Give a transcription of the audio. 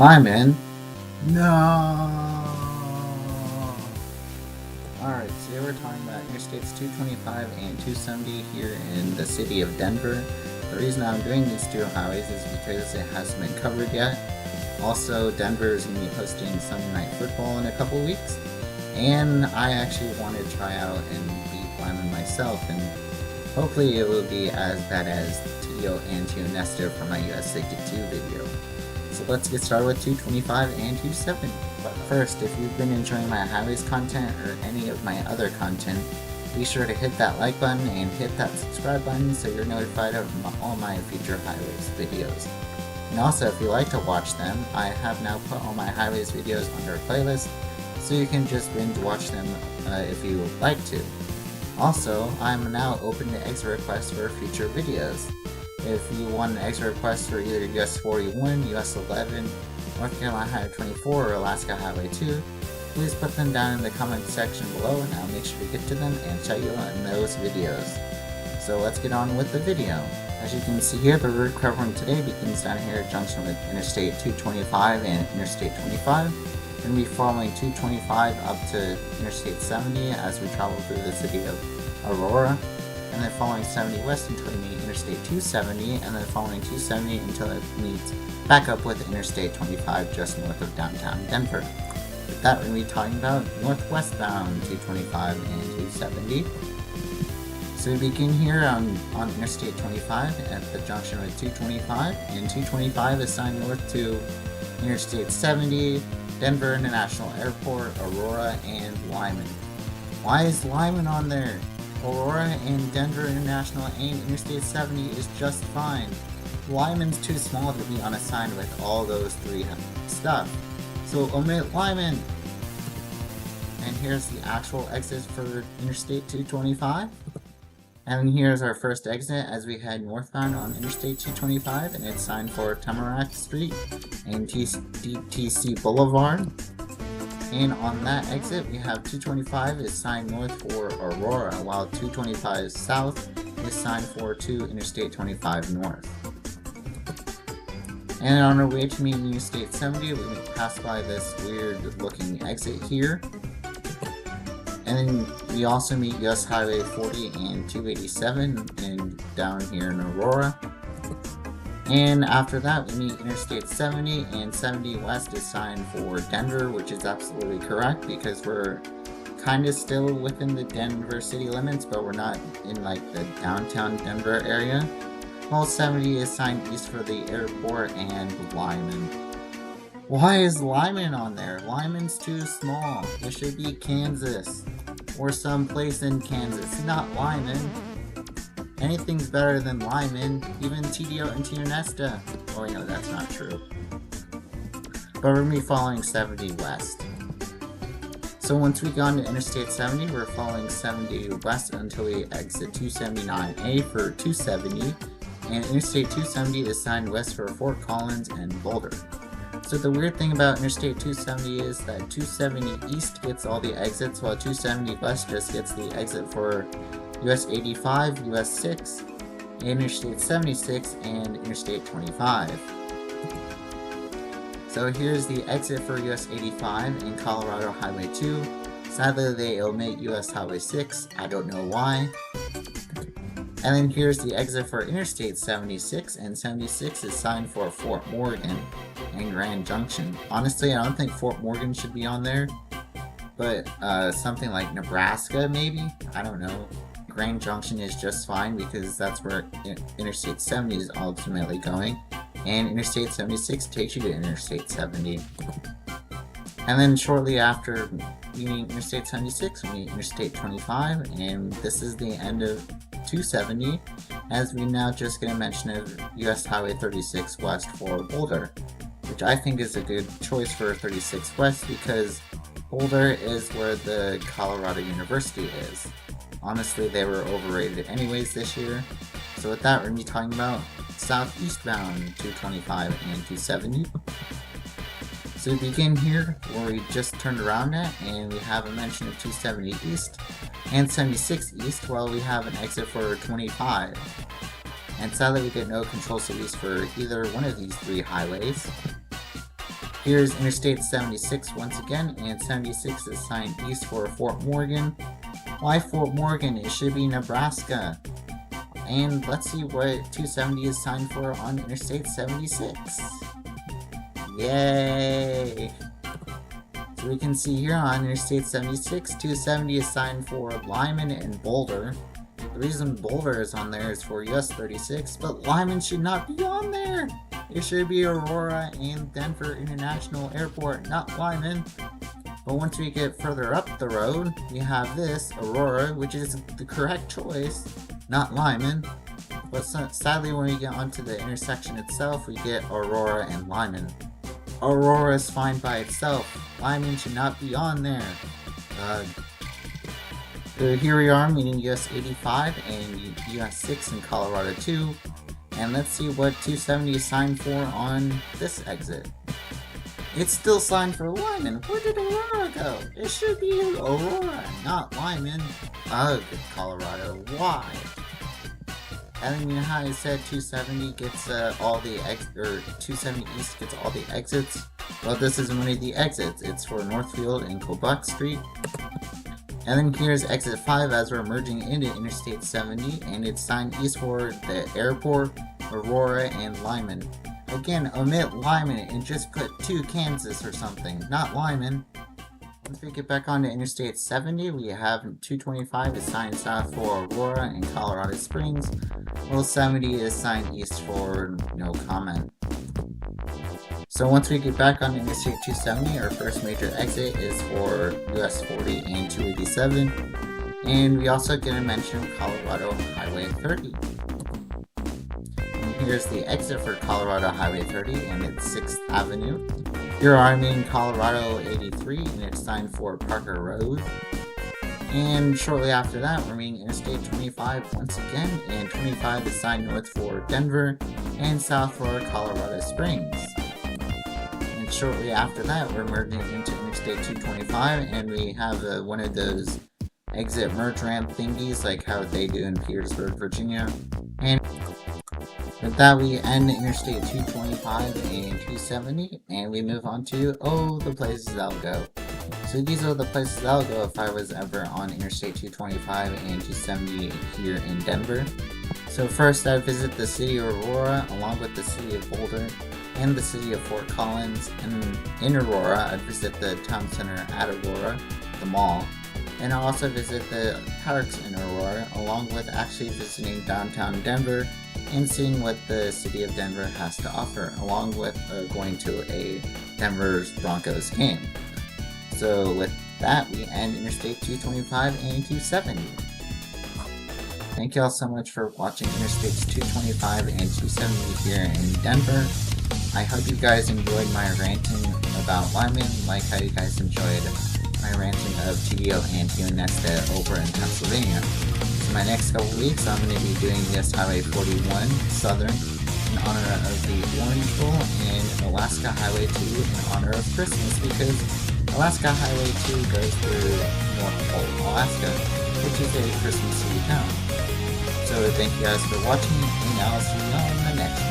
Limon? No! Alright, so today we're talking about Interstates 225 and 270 here in the city of Denver. The reason I'm doing these two highways is because it hasn't been covered yet. Also, Denver is going to be hosting Sunday Night Football in a couple weeks. And I actually want to try out and beat Limon myself, and hopefully it will be as bad as Tio and Tio Nestor from my US 62 video. So let's get started with 225 and 270. But first, if you've been enjoying my highways content or any of my other content, be sure to hit that like button and hit that subscribe button so you're notified of all my future highways videos. And also, if you like to watch them, I have now put all my highways videos under a playlist, so you can just binge watch them if you would like to. Also, I'm now open to exit requests for future videos. If you want an exit request for either US 41, US 11, North Carolina Highway 24, or Alaska Highway 2, please put them down in the comment section below and I'll make sure to get to them and shout you out in those videos. So let's get on with the video. As you can see here, the route covering today begins down here at junction with Interstate 225 and Interstate 25. We're going to be following 225 up to Interstate 70 as we travel through the city of Aurora, and then following 70 west until we meet Interstate 270, and then following 270 until it meets back up with Interstate 25 just north of downtown Denver. With that, we're going to be talking about northwestbound 225 and 270. So we begin here on Interstate 25 at the junction with 225, and 225 is signed north to Interstate 70, Denver International Airport, Aurora, and Limon. Why is Limon on there? Aurora and Denver International and Interstate 70 is just fine. Limon's too small to be on a sign with all those three stuff. So omit Limon! And here's the actual exit for Interstate 225. And here's our first exit as we head northbound on Interstate 225, and it's signed for Tamarack Street and TC Boulevard. And on that exit, we have 225 is signed north for Aurora, while 225 south is signed for 2 Interstate 25 north. And on our way to meet Interstate 70, we pass by this weird looking exit here. And then we also meet US Highway 40 and 287 and down here in Aurora. And after that, we meet Interstate 70, and 70 west is signed for Denver, which is absolutely correct because we're kind of still within the Denver city limits, but we're not in like the downtown Denver area. While 70 is signed east for the airport and Limon. Why is Limon on there? Limon's too small. It should be Kansas. Or someplace in Kansas, not Limon. Anything's better than Limon, even TDO and Tio Nestor. Oh wait, no, that's not true. But we're going to be following 70 west. So once we go on to Interstate 70, we're following 70 west until we exit 279A for 270. And Interstate 270 is signed west for Fort Collins and Boulder. So the weird thing about Interstate 270 is that 270 east gets all the exits, while 270 west just gets the exit for US 85, US 6, Interstate 76, and Interstate 25. So here's the exit for US 85 and Colorado Highway 2. Sadly, they omit US Highway 6, I don't know why. And then here's the exit for Interstate 76, and 76 is signed for Fort Morgan and Grand Junction. Honestly, I don't think Fort Morgan should be on there, but something like Nebraska maybe? I don't know. Grand Junction is just fine because that's where Interstate 70 is ultimately going, and Interstate 76 takes you to Interstate 70. And then shortly after we meet Interstate 76, we meet Interstate 25, and this is the end of 270, as we now just get a mention of US Highway 36 west for Boulder, which I think is a good choice for 36 west because Boulder is where the Colorado University is. Honestly, they were overrated anyways this year. So with that, we're going to be talking about southeastbound 225 and 270. So we begin here where we just turned around at, and we have a mention of 270 east and 76 east, while we have an exit for 25. And sadly we get no control cities for either one of these three highways. Here's Interstate 76 once again, and 76 is signed east for Fort Morgan. Why Fort Morgan? It should be Nebraska. And let's see what 270 is signed for on Interstate 76. Yay! So we can see here on Interstate 76, 270 is signed for Limon and Boulder. The reason Boulder is on there is for US 36, but Limon should not be on there! It should be Aurora and Denver International Airport, not Limon. But once we get further up the road, we have this, Aurora, which is the correct choice, not Limon. But sadly, when we get onto the intersection itself, we get Aurora and Limon. Aurora is fine by itself. Limon should not be on there. So here we are, meeting US 85 and US 6 in Colorado 2. And let's see what 270 is signed for on this exit. It's still signed for Limon. Where did Aurora go? It should be Aurora, not Limon. Ugh, Colorado, why? And then you know how I said 270 gets all the 270 East gets all the exits? Well, this is one of the exits. It's for Northfield and Quebec Street. And then here's exit 5 as we're merging into Interstate 70, and it's signed east for the airport, Aurora, and Limon. Again, omit Limon and just put 2 Kansas or something, not Limon. Once we get back onto Interstate 70, we have 225 is signed south for Aurora and Colorado Springs, while 70 is signed east for no comment. So once we get back on Interstate 270, our first major exit is for US 40 and 287, and we also get a mention of Colorado Highway 30. And here's the exit for Colorado Highway 30, and it's 6th Avenue. Here I'm in Colorado 83, and it's signed for Parker Road. And shortly after that, we're meeting Interstate 25 once again, and 25 is signed north for Denver, and south for Colorado Springs. And shortly after that, we're merging into Interstate 225, and we have one of those exit merge ramp thingies like how they do in Petersburg, Virginia. And with that, we end Interstate 225 and 270, and we move on to, the places I'll go. So these are the places I'll go if I was ever on Interstate 225 and 270 here in Denver. So first, I'd visit the city of Aurora, along with the city of Boulder, and the city of Fort Collins. And in Aurora, I'd visit the town center at Aurora, the mall. And I'll also visit the parks in Aurora, along with actually visiting downtown Denver and seeing what the city of Denver has to offer, along with going to a Denver's Broncos game. So with that, we end Interstate 225 and 270. Thank you all so much for watching Interstates 225 and 270 here in Denver. I hope you guys enjoyed my ranting about Limon, like how you guys enjoyed my ranting of TDO and Nesta over in Pennsylvania. So my next couple weeks, I'm going to be doing US Highway 41 Southern in honor of the Orange Bowl, and Alaska Highway 2 in honor of Christmas, because Alaska Highway 2 goes through North Pole, Alaska, which is a Christmassy town. So thank you guys for watching, and I'll see you on the next one.